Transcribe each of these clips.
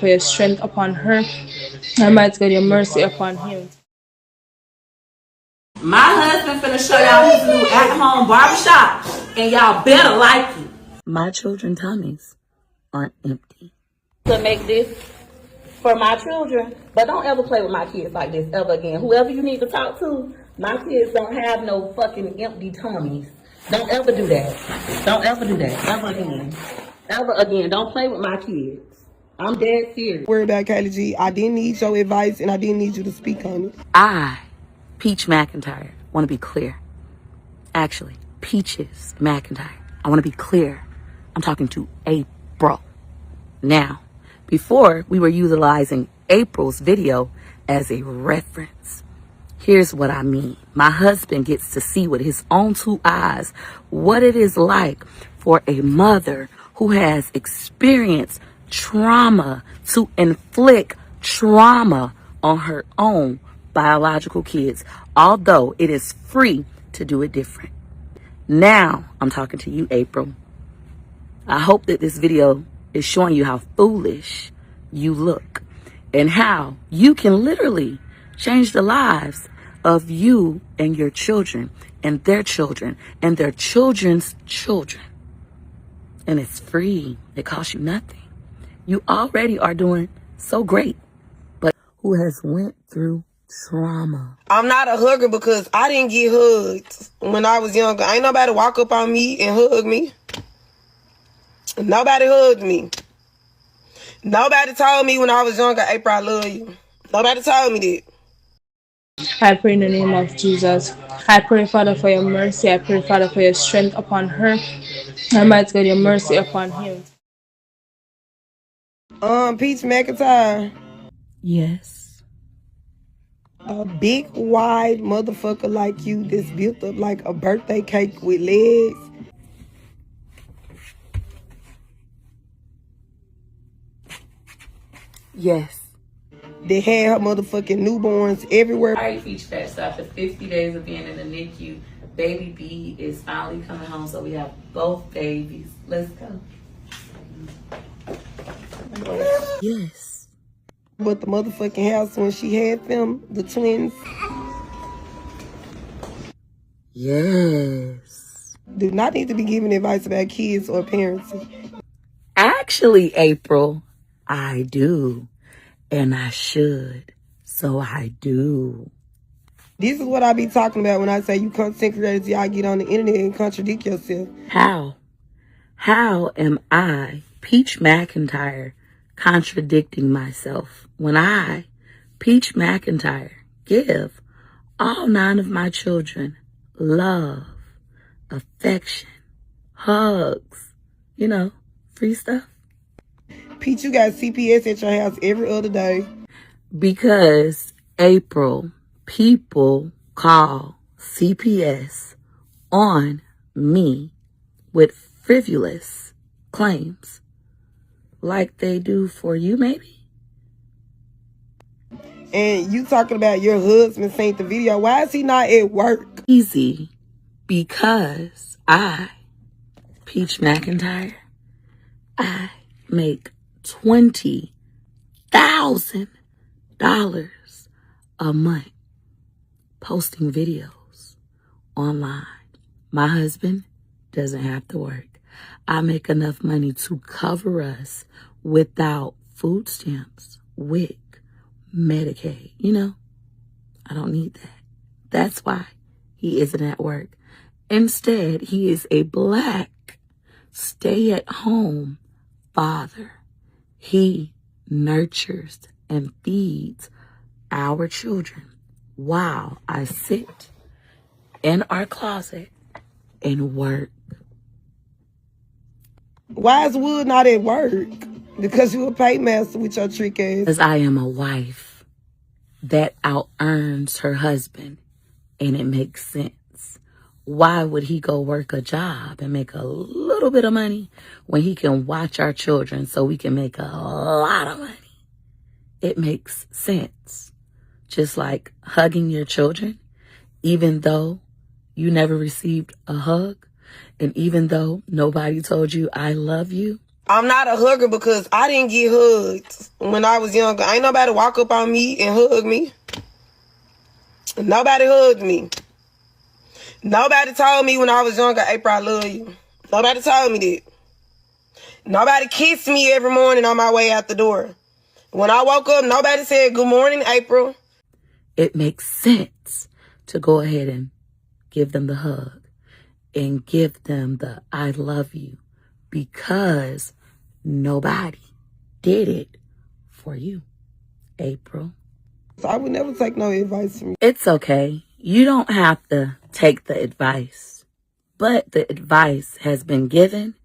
for your strength upon her. Almighty God, your mercy upon him. My husband finna show y'all his new at-home barbershop, and y'all better like it. My children's tummies aren't empty. To make this for my children, but don't ever play with my kids like this ever again. Whoever you need to talk to, my kids don't have no fucking empty tummies. Don't ever do that. Don't ever do that. Ever again. Ever again. Don't play with my kids. I'm dead serious. Worry about Kylie G. I didn't need your advice and I didn't need you to speak on it. I, Peach McIntyre, want to be clear. Actually, Peaches McIntyre. I want to be clear. I'm talking to April. Now, before we were utilizing April's video as a reference. Here's what I mean. My husband gets to see with his own two eyes what it is like for a mother who has experienced trauma to inflict trauma on her own biological kids, although it is free to do it different. Now, I'm talking to you, April. I hope that this video is showing you how foolish you look and how you can literally change the lives of you and your children and their children and their children's children. And it's free. It costs you nothing. You already are doing so great, but who has went through trauma? I'm not a hugger because I didn't get hugged when I was younger. Ain't nobody walk up on me and hug me. Nobody hugged me. Nobody told me when I was younger, April, I love you. Nobody told me that. I pray in the name of Jesus. I pray, Father, for your mercy. I pray, Father, for your strength upon her. Almighty God, your mercy upon him. Peach McIntyre. Yes. A big, wide motherfucker like you that's built up like a birthday cake with legs. Yes. They had her motherfucking newborns everywhere. All right, Peach Fest. So after 50 days of being in the NICU, baby B is finally coming home. So we have both babies. Let's go. Yes. But the motherfucking house when she had them, the twins. Yes. Do not need to be giving advice about kids or parenting. Actually, April, I do. And I should. So I do. This is what I be talking about when I say you content creators, y'all get on the internet and contradict yourself. How? How am I, Peach McIntyre, contradicting myself when I, Peach McIntyre, give all 9 of my children love, affection, hugs, free stuff? Peach, you got CPS at your house every other day. Because, April, people call CPS on me with frivolous claims like they do for you, maybe? And you talking about your husband sent the video. Why is he not at work? Easy. Because I, Peach McIntyre, I make $20,000 a month posting videos online. My husband doesn't have to work. I make enough money to cover us without food stamps, WIC, Medicaid. I don't need that. That's why he isn't at work. Instead, he is a black, stay-at-home father. He nurtures and feeds our children while I sit in our closet and work. Why is Wood not at work? Because you a paymaster with your trick ass. Because I am a wife that out-earns her husband, and it makes sense. Why would he go work a job and make a little bit of money when he can watch our children so we can make a lot of money? It makes sense. Just like hugging your children, even though you never received a hug, and even though nobody told you I love you. I'm not a hugger because I didn't get hugged when I was younger. Ain't nobody walk up on me and hug me. Nobody hugged me. Nobody told me when I was younger, April, I love you. Nobody told me that. Nobody kissed me every morning on my way out the door. When I woke up, nobody said, good morning, April. It makes sense to go ahead and give them the hug and give them the I love you because nobody did it for you, April. So I would never take no advice from you. It's okay. You don't have to take the advice, but the advice has been given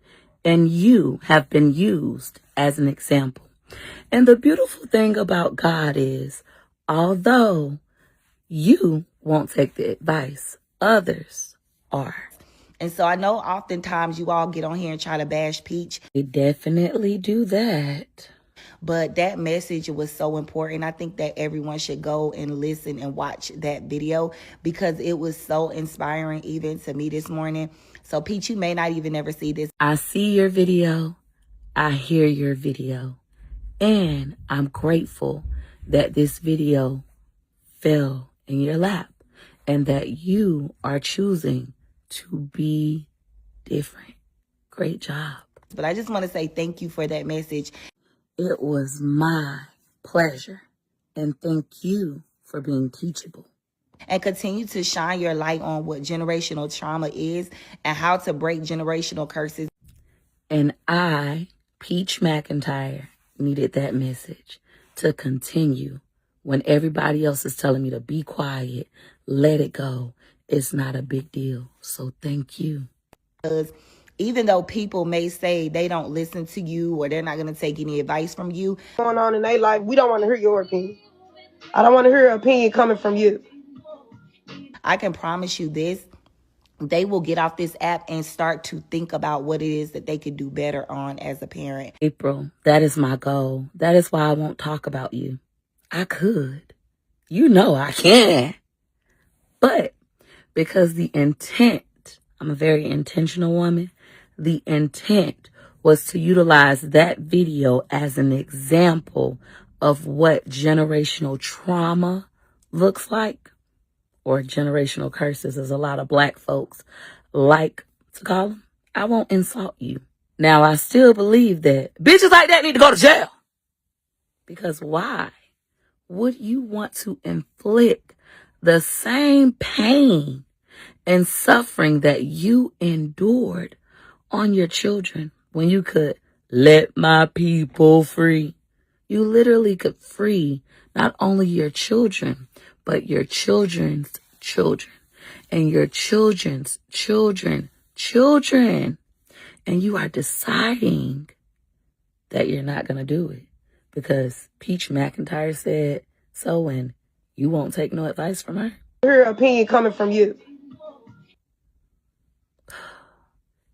and you have been used as an example. And the beautiful thing about God is, although you won't take the advice, others are. And so I know oftentimes you all get on here and try to bash Peach. We definitely do that. But that message was so important. I think that everyone should go and listen and watch that video because it was so inspiring even to me this morning. So Peach, you may not even ever see this. I see your video. I hear your video. And I'm grateful that this video fell in your lap and that you are choosing to be different. Great job. But I just want to say thank you for that message. It was my pleasure. And thank you for being teachable. And continue to shine your light on what generational trauma is and how to break generational curses. And I, Peach McIntyre, needed that message to continue when everybody else is telling me to be quiet, let it go. It's not a big deal. So thank you. Because even though people may say they don't listen to you or they're not going to take any advice from you. Going on in their life, we don't want to hear your opinion. I don't want to hear an opinion coming from you. I can promise you this. They will get off this app and start to think about what it is that they could do better on as a parent. April, that is my goal. That is why I won't talk about you. I could. You know I can. But because the intent, I'm a very intentional woman, the intent was to utilize that video as an example of what generational trauma looks like, or generational curses, as a lot of Black folks like to call them. I won't insult you. Now, I still believe that bitches like that need to go to jail. Because why would you want to inflict the same pain and suffering that you endured on your children when you could let my people free? You literally could free not only your children, but your children's children and your children's children. And you are deciding that you're not going to do it because Peach McIntyre said so, and you won't take no advice from her. Hear an opinion coming from you.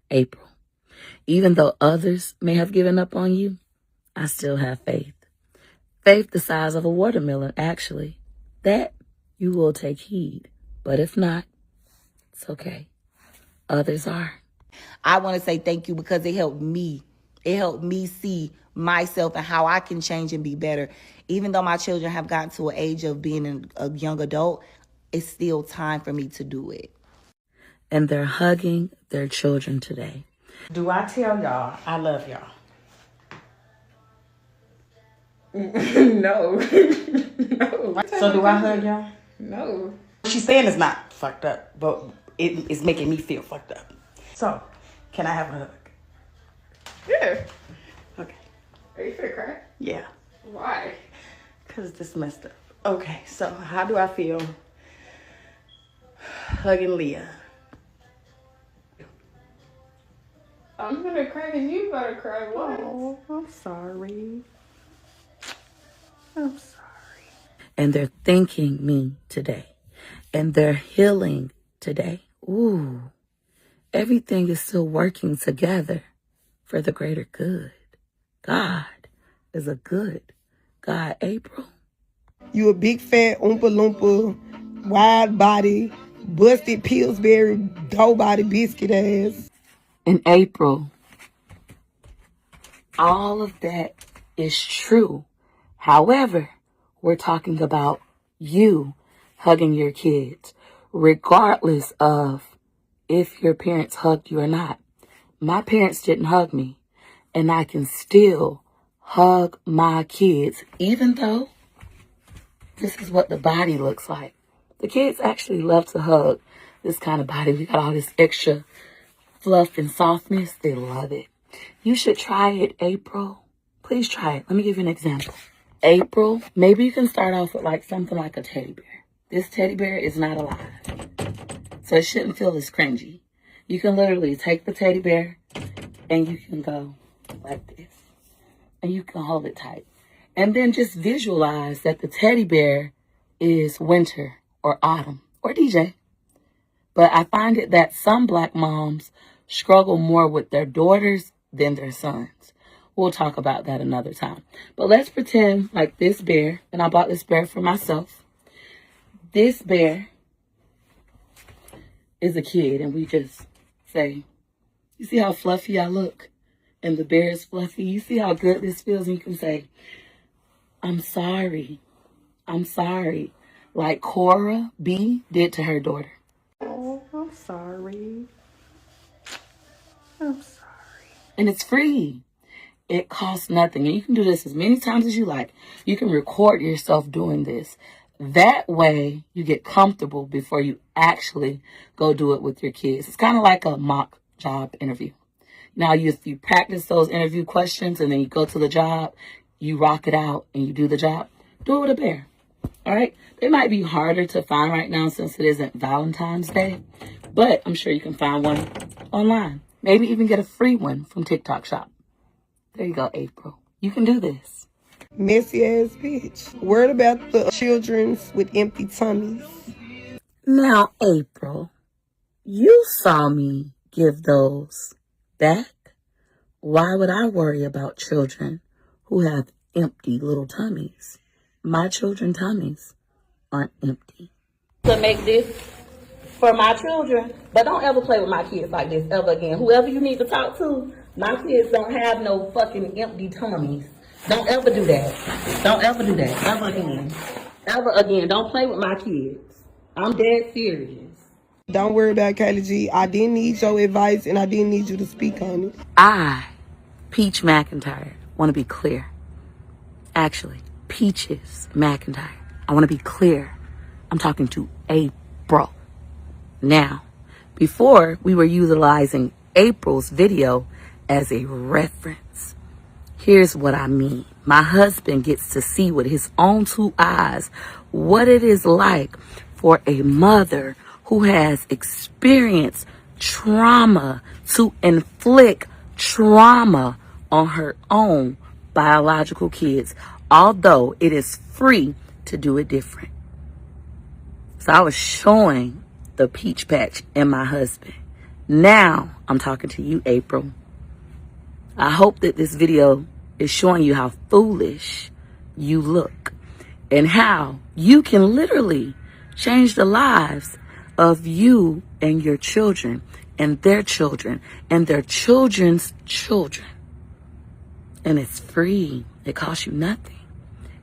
April, even though others may have given up on you, I still have faith. Faith the size of a watermelon, actually. That you will take heed. But if not, it's okay. Others are. I want to say thank you because it helped me. It helped me see myself and how I can change and be better. Even though my children have gotten to an age of being a young adult, it's still time for me to do it. And they're hugging their children today. Do I tell y'all I love y'all? No. No. So do I hug y'all? No. She's saying it's not fucked up, but it is making me feel fucked up. So, can I have a hug? Yeah. Okay. Are you finna cry? Yeah. Why? Because this messed up. Okay, so how do I feel hugging Leah? I'm gonna cry and you better cry. What? Oh, I'm sorry. I'm sorry. And they're thanking me today. And they're healing today. Ooh. Everything is still working together for the greater good. God is a good God, April. You a big fat Oompa Loompa, wide body, busted Pillsbury, dough body biscuit ass. In April, All of that is true. However, we're talking about you hugging your kids, regardless of if your parents hugged you or not. My parents didn't hug me, and I can still hug my kids, even though this is what the body looks like. The kids actually love to hug this kind of body. We got all this extra fluff and softness. They love it. You should try it, April. Please try it. Let me give you an example. April, maybe you can start off with like something like a teddy bear. This teddy bear is not alive, so it shouldn't feel as cringy. You can literally take the teddy bear and you can go like this. And you can hold it tight. And then just visualize that the teddy bear is winter or autumn or DJ. But I find it that some black moms struggle more with their daughters than their sons. We'll talk about that another time. But let's pretend like this bear, and I bought this bear for myself. This bear is a kid, and we just say, you see how fluffy I look? And the bear is fluffy. You see how good this feels? And you can say, I'm sorry. I'm sorry. Like Cora B did to her daughter. Oh, I'm sorry. I'm sorry. And it's free. It costs nothing. And you can do this as many times as you like. You can record yourself doing this. That way you get comfortable before you actually go do it with your kids. It's kind of like a mock job interview. Now, you practice those interview questions and then you go to the job, you rock it out and you do the job. Do it with a bear. All right? They might be harder to find right now since it isn't Valentine's Day, but I'm sure you can find one online. Maybe even get a free one from TikTok Shop. There you go, April. You can do this. Messy ass bitch. Worried about the children's with empty tummies. Now, April, you saw me give those back. Why would I worry about children who have empty little tummies? My children's tummies aren't empty. To make this for my children, but don't ever play with my kids like this ever again. Whoever you need to talk to, my kids don't have no fucking empty tummies. Don't ever do that. Don't ever do that. Ever again. Ever again. Don't play with my kids. I'm dead serious. Don't worry about Kayla G. I didn't need your advice and I didn't need you to speak on it. I, Peach McIntyre, want to be clear. Actually, Peaches McIntyre. I want to be clear. I'm talking to April. Now, before we were utilizing April's video as a reference. Here's what I mean. My husband gets to see with his own two eyes what it is like for a mother who has experienced trauma to inflict trauma on her own biological kids, although it is free to do it different. So I was showing the peach patch in my husband. Now I'm talking to you, April. I hope that this video is showing you how foolish you look and how you can literally change the lives of you and your children and their children and their children's children. And it's free. It costs you nothing.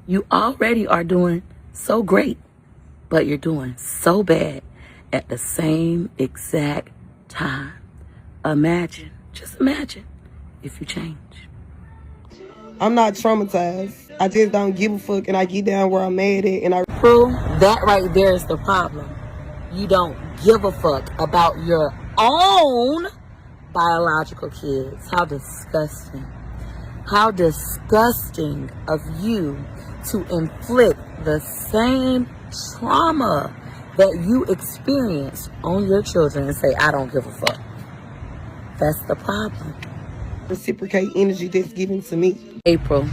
You already are doing so great, but you're doing so bad at the same exact time. Imagine, just imagine if you change. I'm not traumatized. I just don't give a fuck and I get down where I'm mad at and I Prue, that right there is the problem. You don't give a fuck about your own biological kids. How disgusting. How disgusting of you to inflict the same trauma that you experience on your children and say, I don't give a fuck. That's the problem. reciprocate energy that's given to me. April,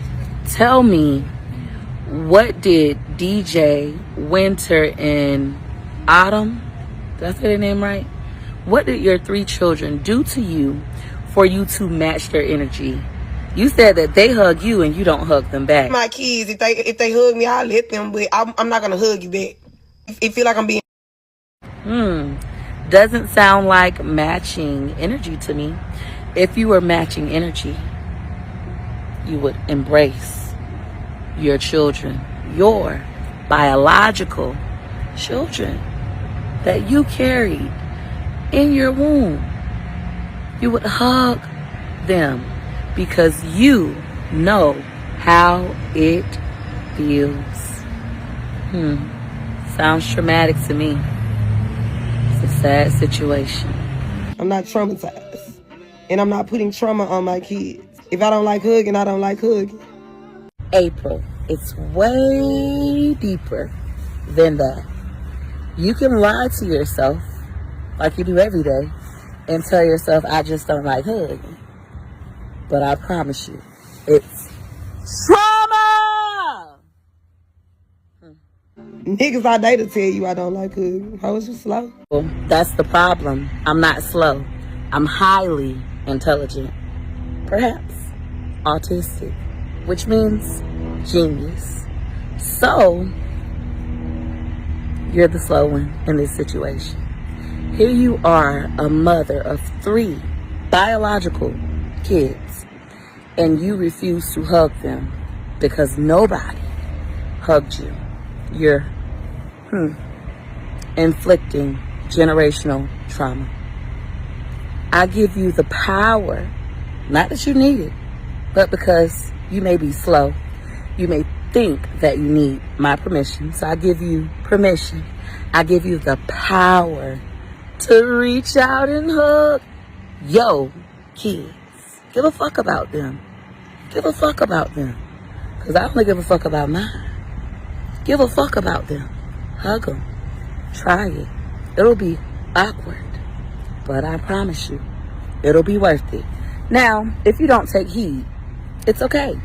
tell me, what did DJ, Winter, and Autumn, did I say their name right? What did your three children do to you for you to match their energy? You said that they hug you and you don't hug them back. My kids, if they hug me, I'll let them, but I'm not gonna hug you back. It feel like I'm being. Doesn't sound like matching energy to me. If you were matching energy, you would embrace your children, your biological children that you carried in your womb. You would hug them because you know how it feels. Sounds traumatic to me. It's a sad situation. I'm not traumatized. And I'm not putting trauma on my kids. If I don't like hugging, I don't like hugging. April, it's way deeper than that. You can lie to yourself like you do every day and tell yourself, I just don't like hugging. But I promise you, it's trauma! Niggas I date to tell you I don't like hugging. How is you slow? Well, that's the problem. I'm not slow. I'm highly intelligent. Perhaps autistic, which means genius. So, you're the slow one in this situation. Here you are, a mother of 3 biological kids, and you refuse to hug them because nobody hugged you. You're inflicting generational trauma. I give you the power, not that you need it, but because you may be slow. You may think that you need my permission. So I give you permission. I give you the power to reach out and hug yo kids. Give a fuck about them. Give a fuck about them. Because I only give a fuck about mine. Give a fuck about them. Hug them. Try it. It'll be awkward. But I promise you, it'll be worth it. Now, if you don't take heed, it's okay.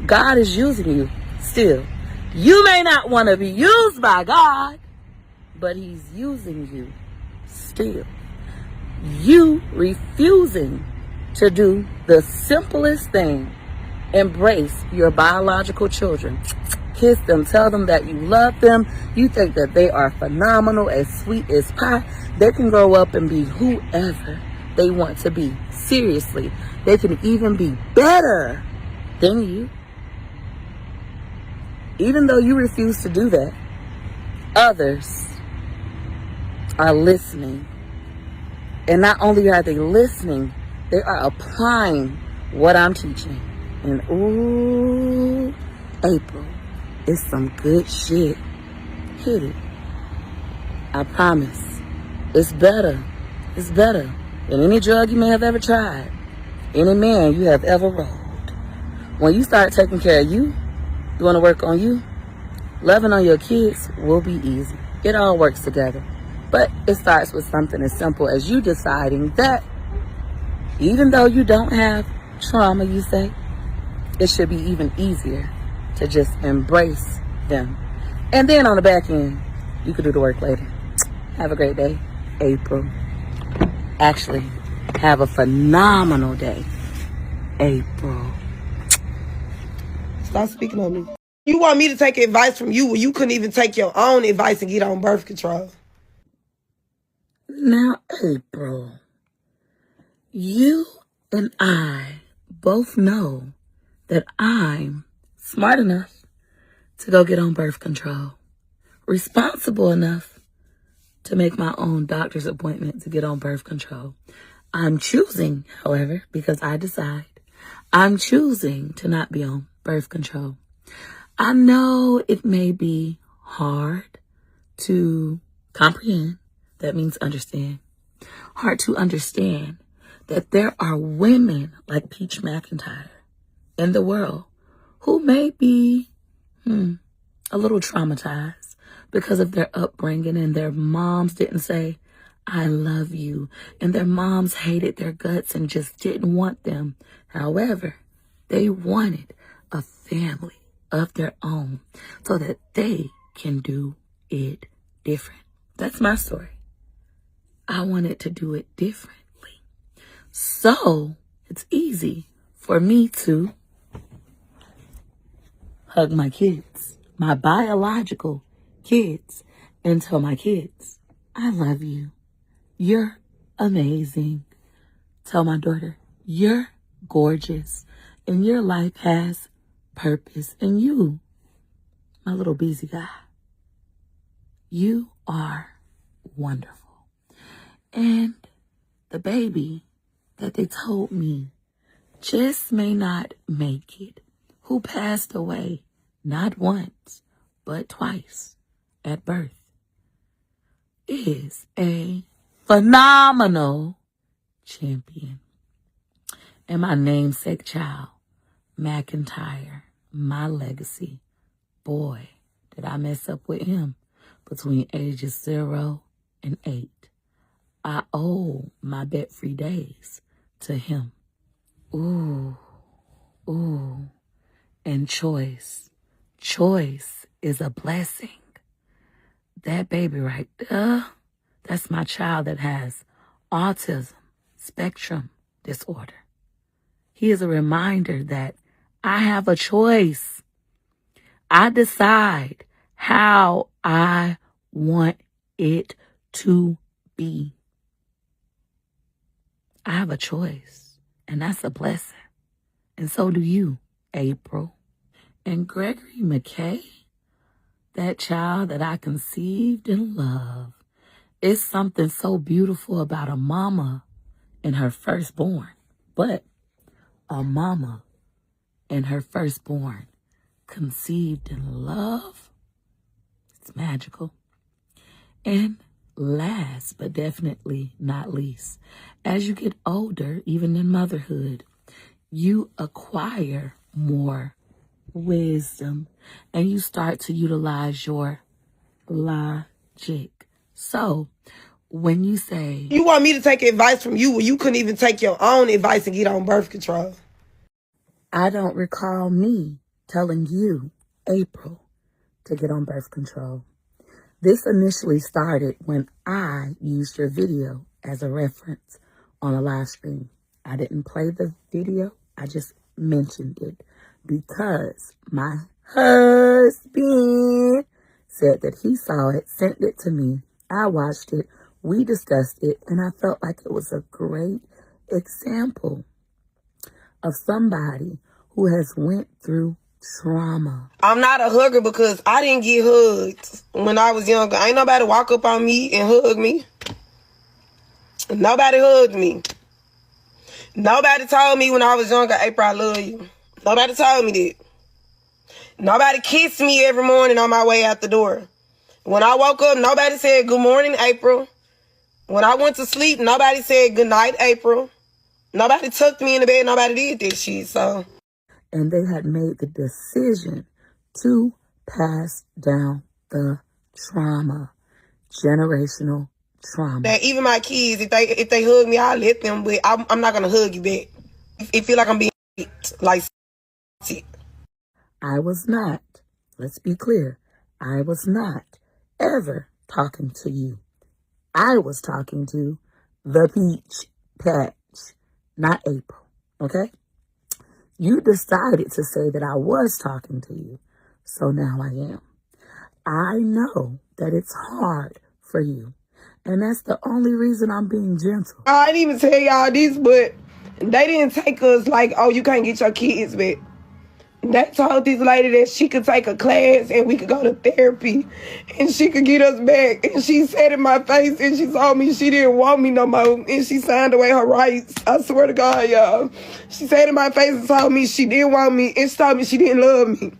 God is using you still. You may not want to be used by God, but he's using you still. You refusing to do the simplest thing, embrace your biological children. Kiss them, tell them that you love them. You think that they are phenomenal, as sweet as pie. They can grow up and be whoever they want to be. Seriously, they can even be better than you. Even though you refuse to do that, others are listening. And not only are they listening, they are applying what I'm teaching. And ooh, April, it's some good shit. Hit it. I promise. It's better. It's better than any drug you may have ever tried. Any man you have ever rolled. When you start taking care of you, you want to work on you, loving on your kids will be easy. It all works together. But it starts with something as simple as you deciding that even though you don't have trauma, you say, it should be even easier to just embrace them. And then on the back end, you could do the work later. Have a great day, April. Actually, have a phenomenal day, April. Stop speaking on me. You want me to take advice from you when you couldn't even take your own advice and get on birth control? Now, April, you and I both know that I'm smart enough to go get on birth control, responsible enough to make my own doctor's appointment to get on birth control. I'm choosing, however, because I decide, I'm choosing to not be on birth control. I know it may be hard to comprehend. That means understand. Hard to understand that there are women like Peach McIntyre in the world who may be a little traumatized because of their upbringing and their moms didn't say, I love you. And their moms hated their guts and just didn't want them. However, they wanted a family of their own so that they can do it different. That's my story. I wanted to do it differently. So it's easy for me to hug my kids, my biological kids, and tell my kids, I love you. You're amazing. Tell my daughter, you're gorgeous. and your life has purpose. And you, my little busy guy, you are wonderful. And the baby that they told me just may not make it, who passed away not once, but twice at birth, is a phenomenal champion. And my namesake child, McIntyre, my legacy, boy, did I mess up with him between ages 0 and 8. I owe my bet-free days to him. Ooh, ooh. And choice. Choice is a blessing. That baby right there, that's my child that has autism spectrum disorder. He is a reminder that I have a choice. I decide how I want it to be. I have a choice, and that's a blessing. And so do you, April. And Gregory McKay, that child that I conceived in love, is something so beautiful about a mama and her firstborn. But a mama and her firstborn conceived in love, it's magical. And last but definitely not least, as you get older, even in motherhood, you acquire more wisdom and you start to utilize your logic. So when you say, You want me to take advice from you when you couldn't even take your own advice and get on birth control? I don't recall me telling you, April, to get on birth control. This initially started when I used your video as a reference on a live stream. I didn't play the video. I just mentioned it because my husband said that he saw it, sent it to me. I watched it. We discussed it, and I felt like it was a great example of somebody who has went through trauma. I'm not a hugger because I didn't get hugged when I was younger. Ain't nobody walk up on me and hug me. Nobody hugged me. Nobody told me when I was younger, April, I love you. Nobody told me that. Nobody kissed me every morning on my way out the door. When I woke up, nobody said, good morning, April. When I went to sleep, nobody said, good night, April. Nobody tucked me in the bed. Nobody did that shit, so. And they had made the decision to pass down the trauma, generational trauma. That even my kids, if they hug me, I'll let them, but I'm not gonna hug you back. It feel like I'm being like shit. I was not, let's be clear, I was not ever talking to you. I was talking to the peach patch, not April, okay? You decided to say that I was talking to you, so now I am. I know that it's hard for you, and that's the only reason I'm being gentle. I didn't even tell y'all this, but they didn't take us like, oh, you can't get your kids back. They told this lady that she could take a class and we could go to therapy and she could get us back. And she said in my face and she told me she didn't want me no more and she signed away her rights. I swear to God, y'all. She said in my face and told me she didn't want me and she told me she didn't love me.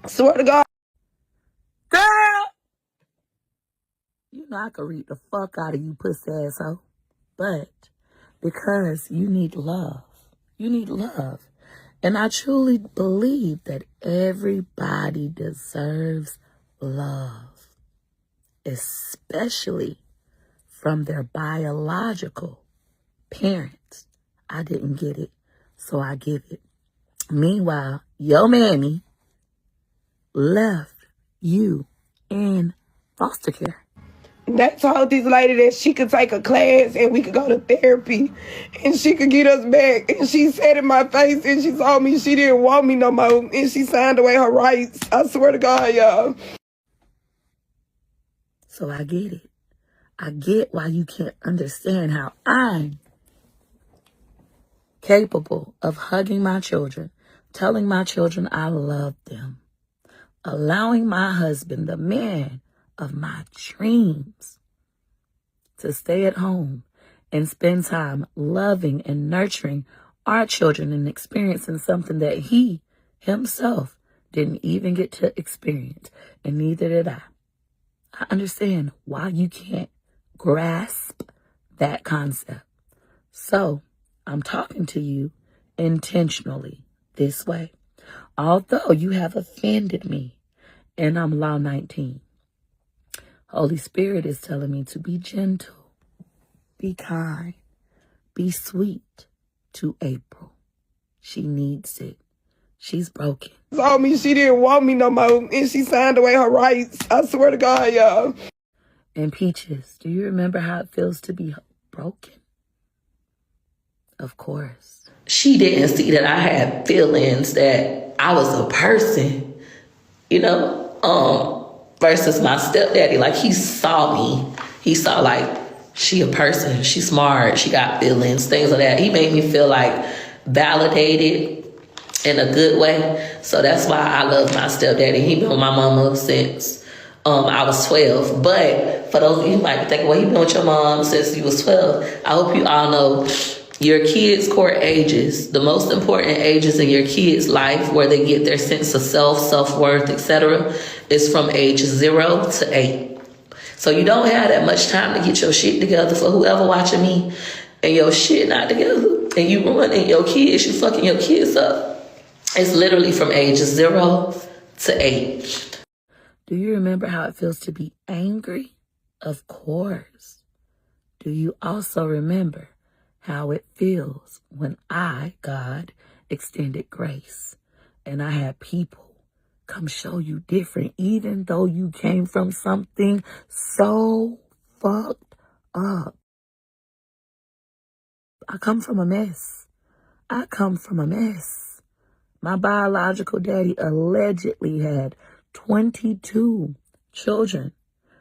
I swear to God. Girl! You know I could read the fuck out of you, pussy asshole. But because you need love. You need love. And I truly believe that everybody deserves love, especially from their biological parents. I didn't get it, so I give it. Meanwhile, your mammy left you in foster care. They told this lady that she could take a class and we could go to therapy and she could get us back. And she said in my face and she told me she didn't want me no more and she signed away her rights. I swear to God, y'all. So I get it. I get why you can't understand how I'm capable of hugging my children, telling my children I love them, allowing my husband, the man of my dreams, to stay at home and spend time loving and nurturing our children and experiencing something that he himself didn't even get to experience, and neither did I. I understand why you can't grasp that concept. So I'm talking to you intentionally this way. Although you have offended me and I'm Law 19, Holy Spirit is telling me to be gentle, be kind, be sweet to April. She needs it. She's broken. Told me she didn't want me no more, and she signed away her rights. I swear to God, y'all. And Peaches, do you remember how it feels to be broken? Of course. She didn't see that I had feelings, that I was a person, you know, versus my stepdaddy. Like, he saw me. He saw, like, she a person. She smart. She got feelings, things like that. He made me feel, like, validated in a good way. So that's why I love my stepdaddy. He been with my mama since I was 12. But for those of you who might be thinking, well, he been with your mom since you was 12. I hope you all know your kids' core ages, the most important ages in your kids' life where they get their sense of self, self-worth, etc., is from age 0 to 8. So you don't have that much time to get your shit together for whoever watching me and your shit not together. And you ruining your kids, you fucking your kids up. It's literally from age 0 to 8. Do you remember how it feels to be angry? Of course. Do you also remember how it feels when I, God, extended grace and I had people come show you different, even though you came from something so fucked up? I come from a mess. I come from a mess. My biological daddy allegedly had 22 children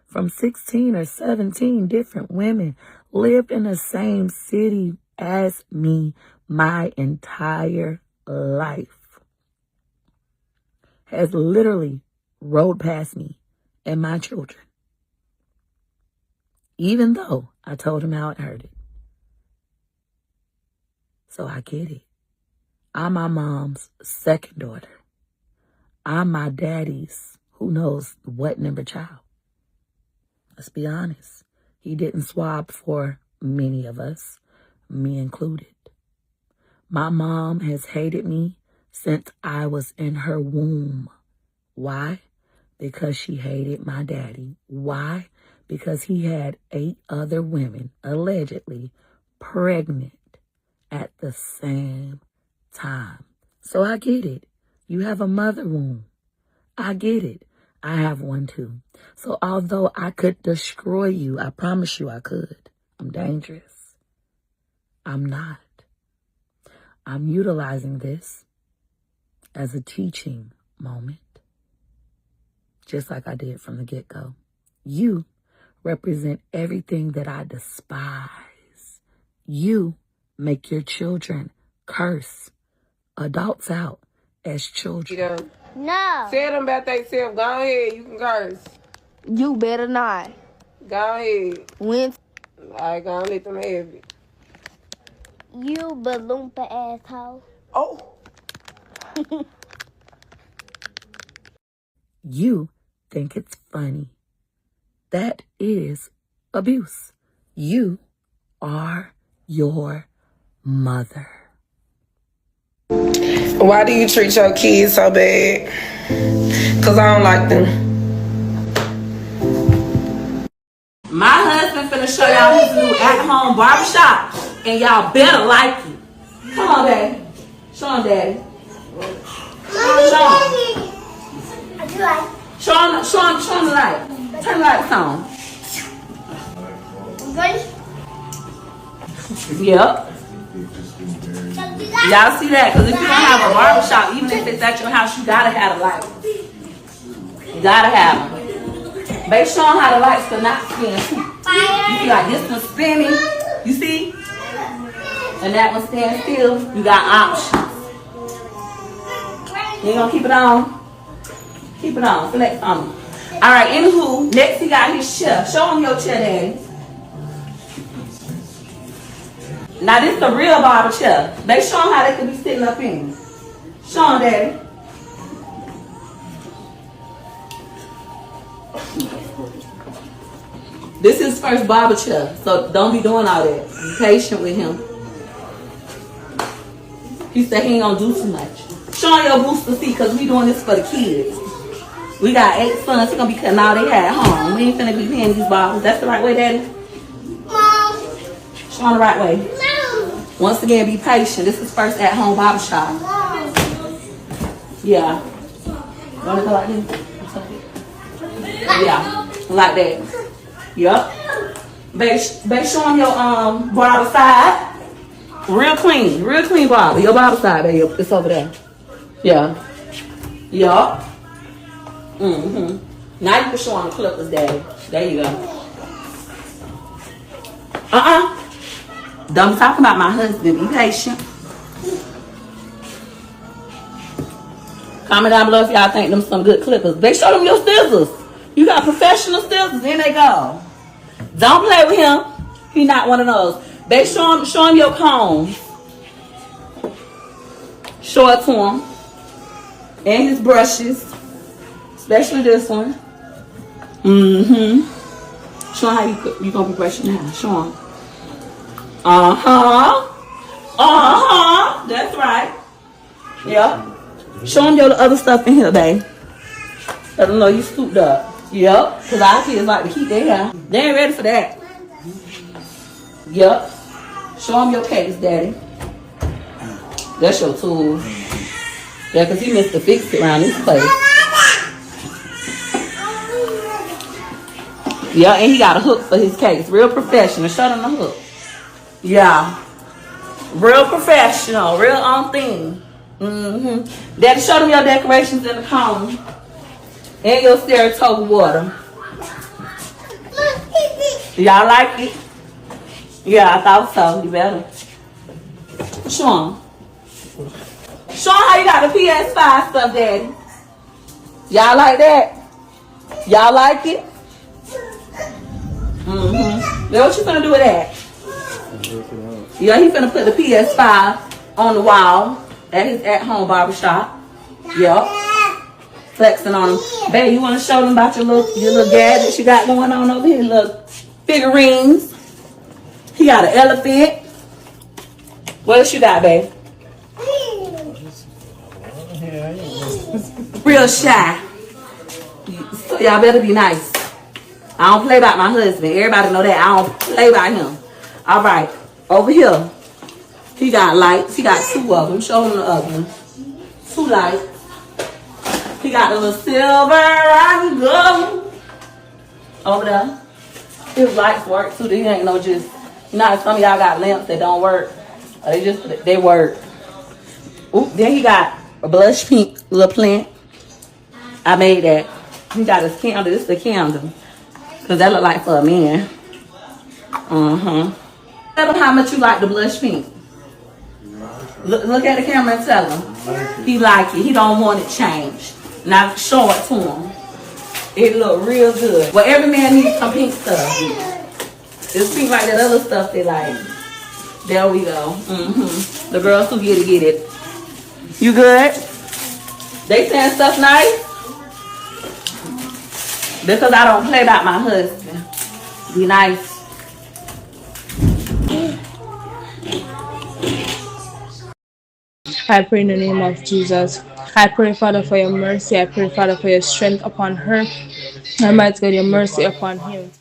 from 16 or 17 different women, lived in the same city as me my entire life, has literally rode past me and my children, even though I told him how it hurted. So I get it. I'm my mom's second daughter. I'm my daddy's, who knows what number child. Let's be honest. He didn't swab for many of us, me included. My mom has hated me since I was in her womb. Why? Because she hated my daddy. Why? Because he had 8 other women, allegedly, pregnant at the same time. So I get it. You have a mother wound. I get it. I have one too. So although I could destroy you, I promise you I could. I'm dangerous. I'm not. I'm utilizing this as a teaching moment, just like I did from the get-go. You represent everything that I despise. You make your children curse adults out as children. No. Say them about themselves. Go ahead. You can curse. You better not. Go ahead. When I ain't gonna let them have it. you balloompa asshole. Oh. You think it's funny. That is abuse. You are your mother. Why do you treat your kids so bad? Because I don't like them. My husband finna show y'all his new at-home barbershop, and y'all better like it. Come on, Daddy. Show him, Daddy. Show him. Show him the light. Turn the lights on. Yep. Y'all see that? Because if you don't have a barbershop, even if it's at your house, you gotta have a light. You gotta have them. Make sure how the lights do not spin. You see like this one spinning. You see? And that one stand still. You got options. You ain't gonna keep it on? Keep it on. Select on. Alright, anywho, next he got his chair. Show him your chair, Daddy. Now this is the real barber chair. They show him how they can be sitting up in. Show him, Daddy. This is his first barber chair, so don't be doing all that. Be patient with him. He said he ain't gonna do too much. Show him your booster seat, because we doing this for the kids. We got 8 sons. He gonna be cutting all they had at home. We ain't finna be paying these barbers. That's the right way, Daddy? Mom. Show him the right way. Mom. Once again, be patient. This is first at-home barber shop. Yeah. Wanna go like this? Yeah. Like that. Yup. Babe, show him your barber side. Real clean barber. Your barber side, babe. It's over there. Yeah. Yup. Mm-hmm. Now you can show him the clippers, Daddy. There you go. Don't be talking about my husband. Be patient. Comment down below if y'all think them some good clippers. They show them your scissors. You got professional scissors. In they go. Don't play with him. He not one of those. They show him your combs. Show it to him. And his brushes. Especially this one. Mm-hmm. Show him how you gonna be brushing now. Show him. That's right. Yep. Show him your other stuff in here, babe. Let them know you scooped up. Yep. Because our kids like to keep their hair. They ain't ready for that. Yep. Show him your cakes, Daddy. That's your tool. Yeah, because he missed the fix it around this place. Yeah, and he got a hook for his cakes. Real professional. Show them the hook. Yeah. Real professional. Real on thing. Mm-hmm. Daddy, show them your decorations in the cone. And your Saratoga water. Y'all like it? Yeah, I thought so. You better. Show them. Show them how you got the PS5 stuff, Daddy. Y'all like that? Y'all like it? Mm-hmm. Now what you finna do with that? Yeah, he finna put the PS5 on the wall at his at-home barbershop. Yup. Flexing on him. Babe, you wanna show them about your little gadgets you got going on over here? Little figurines. He got an elephant. What else you got, babe? Real shy. So y'all better be nice. I don't play about my husband. Everybody know that. I don't play about him. All right. Over here. He got lights. He got 2 of them. Show him the other one. 2 lights. He got a little silver and gold. Over there. His lights work too. They ain't no just... You know, some of y'all got lamps that don't work. They work. Oop, then he got a blush pink little plant. I made that. He got his candle. This is the candle. Because that look like for a man. Tell him how much you like the blush pink. Look at the camera and tell him. He like it. He don't want it changed. Now show it to him. It look real good. Well, every man needs some pink stuff. It's pink like that other stuff they like. There we go. The girls who get it. You good? They saying stuff nice? Because I don't play about my husband. Be nice. I pray in the name of Jesus. I pray, Father, for your mercy. I pray, Father, for your strength upon her. I might God, your mercy upon him.